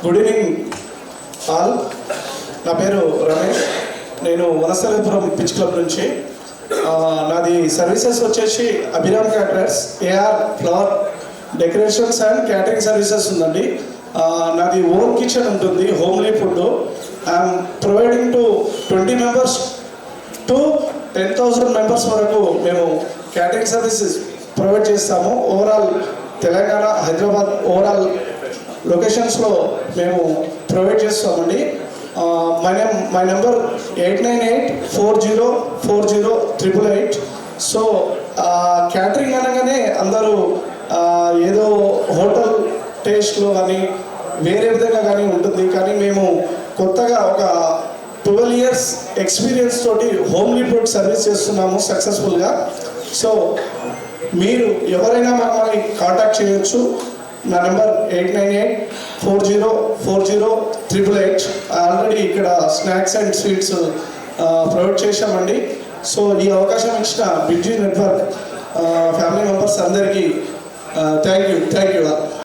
Good evening all. నా పేరు రమేష్. నేను వనస్థలిపురం పిచ్ క్లబ్ నుంచి. నాది సర్వీసెస్ వచ్చేసి Abhiram caterers, AR flower decorations and catering services ఉందండి. నాది ఓన్ కిచెన్ ఉంటుంది, homely food. I'm providing to 20 members to 10,000 members వరకు మేము క్యాటరింగ్ సర్వీసెస్ ప్రొవైడ్ చేస్తాము. ఓవరాల్ తెలంగాణ, హైదరాబాద్ ఓవరాల్ లొకేషన్స్లో మేము ప్రొవైడ్ చేస్తామండి. My number 8984040888. సో క్యాటరింగ్ అనగానే అందరూ ఏదో హోటల్ టేస్ట్లో కానీ వేరే విధంగా కానీ ఉంటుంది. కానీ మేము కొత్తగా ఒక 12 years ఎక్స్పీరియన్స్ తోటి హోమ్లీ ఫుడ్ సర్వీస్ చేస్తున్నాము సక్సెస్ఫుల్గా. సో మీరు ఎవరైనా మమ్మల్ని కాంటాక్ట్ చేయొచ్చు. నా నెంబర్ 8984040888. ఆల్రెడీ ఇక్కడ స్నాక్స్ అండ్ స్వీట్స్ ప్రొవైడ్ చేశామండి. సో ఈ అవకాశం ఇచ్చిన బిజీ నెట్వర్క్ ఫ్యామిలీ మెంబర్స్ అందరికీ థ్యాంక్ యూ.